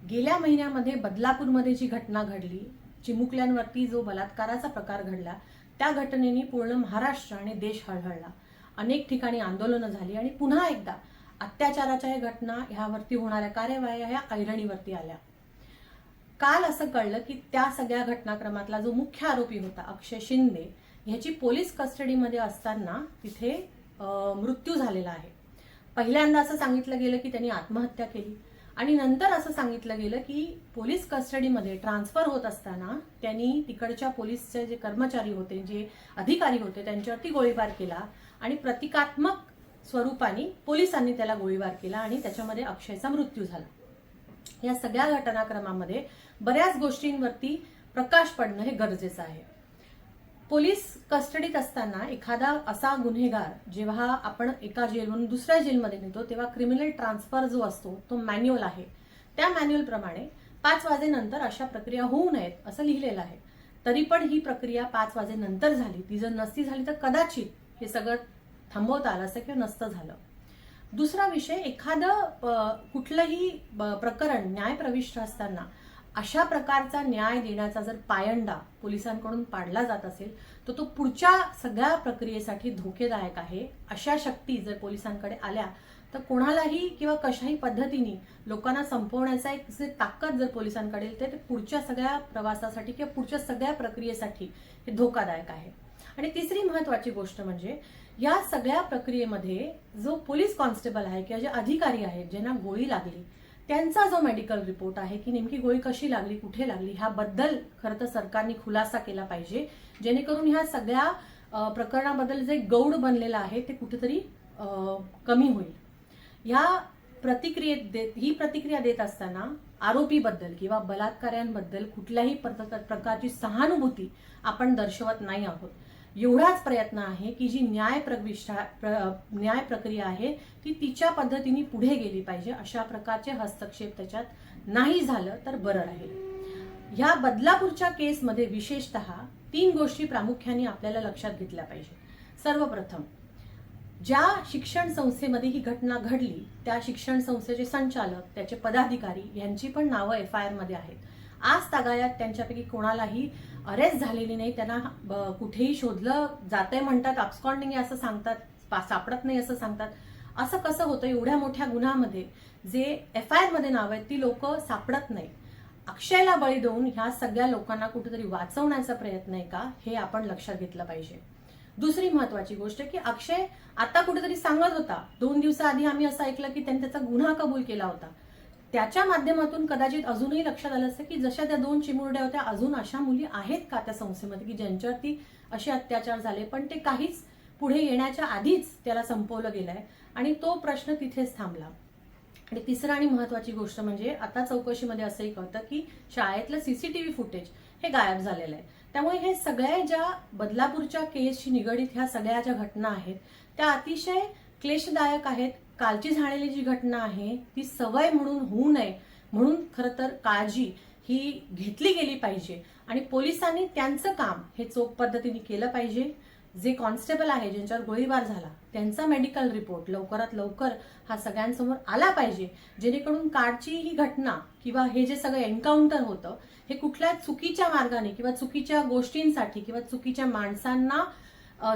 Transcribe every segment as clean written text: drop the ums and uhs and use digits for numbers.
गेल्या महिन्यामध्ये बदलापूरमध्ये जी घटना घडली, चिमुकल्यांवरती जो बलात्काराचा प्रकार घडला, त्या घटनेने पूर्ण महाराष्ट्र आणि देश हळहळला. अनेक ठिकाणी आंदोलनं झाली आणि पुन्हा एकदा अत्याचाराच्या या घटना, ह्यावरती होणाऱ्या कार्यवाह्या ह्या ऐरणीवरती आल्या. काल असं कळलं की त्या सगळ्या घटनाक्रमातला जो मुख्य आरोपी होता अक्षय शिंदे, ह्याची पोलीस कस्टडीमध्ये असताना तिथे मृत्यू झालेला आहे. पहिल्यांदा असं सांगितलं गेलं की त्यांनी आत्महत्या केली आणि नंतर असं सांगितलं गेलं की पोलीस कस्टडीमध्ये ट्रान्सफर होत असताना त्यांनी तिकडच्या पोलीसचे जे कर्मचारी होते, जे अधिकारी होते, त्यांच्यावरती गोळीबार केला आणि प्रतिकात्मक स्वरूपाने पोलिसांनी त्याला गोळीबार केला आणि त्याच्यामध्ये अक्षयचा मृत्यू झाला. या सगळ्या घटनाक्रमामध्ये बऱ्याच गोष्टींवरती प्रकाश पडणं हे गरजेचं आहे. पोलीस कस्टडीत असताना एखादा असा गुन्हेगार जेव्हा आपण एका जेलवरून दुसऱ्या जेलमध्ये नेतो, तेव्हा क्रिमिनल ट्रान्सफर जो असतो तो मॅन्युअल आहे. त्या मॅन्युअल प्रमाणे 5 वाजेनंतर अशा प्रक्रिया होऊ नयेत असं लिहिलेलं आहे. तरी पण ही प्रक्रिया 5 वाजेनंतर झाली. ती जर नसती झाली तर कदाचित हे सगळं थांबवता आलं असं किंवा नसतं झालं. दुसरा विषय, एखादं कुठलंही प्रकरण न्यायप्रविष्ट असताना अशा प्रकारचा न्याय देण्याचा जर पायंडा पोलिसांकडून पाडला जात असेल तर तो पुढच्या सगळ्या प्रक्रियेसाठी धोकेदायक आहे. अशा शक्ती जर पोलिसांकडे आल्या तर कोणालाही किंवा कशाही पद्धतीने लोकांना संपवण्याचा एक जे ताकद जर पोलिसांकडे येईल तर पुढच्या सगळ्या प्रवासासाठी किंवा पुढच्या सगळ्या प्रक्रियेसाठी हे धोकादायक आहे. आणि तिसरी महत्वाची गोष्ट म्हणजे या सगळ्या प्रक्रियेमध्ये जो पोलीस कॉन्स्टेबल आहे किंवा जे अधिकारी आहेत ज्यांना गोळी लागली, त्यांचा जो मेडिकल रिपोर्ट आहे की नेमकी गोळी कशी लागली, कुठे लागली, ह्याबद्दल खरं तर सरकारने खुलासा केला पाहिजे, जेणेकरून ह्या सगळ्या प्रकरणाबद्दल जे गौड बनलेलं आहे ते कुठेतरी कमी होईल. ही प्रतिक्रिया देत असताना आरोपीबद्दल किंवा बलात्काऱ्यांबद्दल कुठल्याही प्रकारची सहानुभूती आपण दर्शवत नाही आहोत. एवढाच प्रयत्न आहे की जी न्याय प्रक्रिया आहे ती तिच्या पद्धतीने पुढे गेली पाहिजे. अशा प्रकारचे हस्तक्षेप त्याच्यात नाही झालं तर बरं राहील. ह्या बदलापूरच्या केसमध्ये विशेषतः 3 गोष्टी प्रामुख्याने आपल्याला लक्षात घेतल्या पाहिजे. सर्वप्रथम, ज्या शिक्षण संस्थेमध्ये ही घटना घडली त्या शिक्षण संस्थेचे संचालक, त्याचे पदाधिकारी यांची पण नावं FIR मध्ये आहेत. आज तागायत त्यांच्यापैकी कोणालाही अरेस्ट झालेली नाही. त्यांना कुठेही शोधलं जातंय म्हणतात, अब्स्कॉन्डिंग असं सांगतात, सापडत नाही असं सांगतात. असं कसं होतं? एवढ्या मोठ्या गुन्ह्यामध्ये जे FIR मध्ये नाव आहेत ती लोक सापडत नाही. अक्षयला बळी देऊन ह्या सगळ्या लोकांना कुठेतरी वाचवण्याचा प्रयत्न आहे का, हे आपण लक्षात घेतलं पाहिजे. दुसरी महत्वाची गोष्ट की अक्षय आता कुठेतरी सांगत होता, 2 दिवसाआधी आम्ही असं ऐकलं की त्यांनी त्याचा गुन्हा कबूल केला होता. त्याच्या माध्यमातून कदाचित अजूनही लक्षात आलं असतं की जशा त्या 2 चिमुरड्या होत्या, अजून अशा मुली आहेत का त्या संस्थेमध्ये की ज्यांच्यावरती असे अत्याचार झाले, पण ते काहीच पुढे येण्याच्या आधीच त्याला संपवलं गेलंय आणि तो प्रश्न तिथेच थांबला. आणि तिसरं आणि महत्वाची गोष्ट म्हणजे आता चौकशीमध्ये असंही कळतं की शाळेतलं CCTV फुटेज हे गायब झालेलं आहे. त्यामुळे हे सगळ्या ज्या बदलापूरच्या केसशी निगडीत ह्या सगळ्या ज्या घटना आहेत त्या अतिशय क्लेशदायक आहेत. कालची झालेली जी घटना आहे ती सवय म्हणून होऊ नये म्हणून खरं तर काळजी ही घेतली गेली पाहिजे आणि पोलिसांनी त्यांचं काम हे चोख पद्धतीने केलं पाहिजे. जे कॉन्स्टेबल आहे ज्यांच्यावर गोळीबार झाला त्यांचा मेडिकल रिपोर्ट लवकरात लवकर हा सगळ्यांसमोर आला पाहिजे, जेणेकरून कालची ही घटना किंवा हे जे सगळं एन्काउंटर होतं हे कुठल्या चुकीच्या मार्गाने किंवा चुकीच्या गोष्टींसाठी किंवा चुकीच्या माणसांना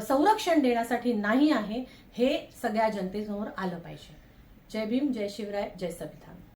संरक्षण देण्यासाठी नाही आहे, हे सगळ्या जनतेसमोर आलं पाहिजे. जय भीम, जय शिवराय, जय संविधान.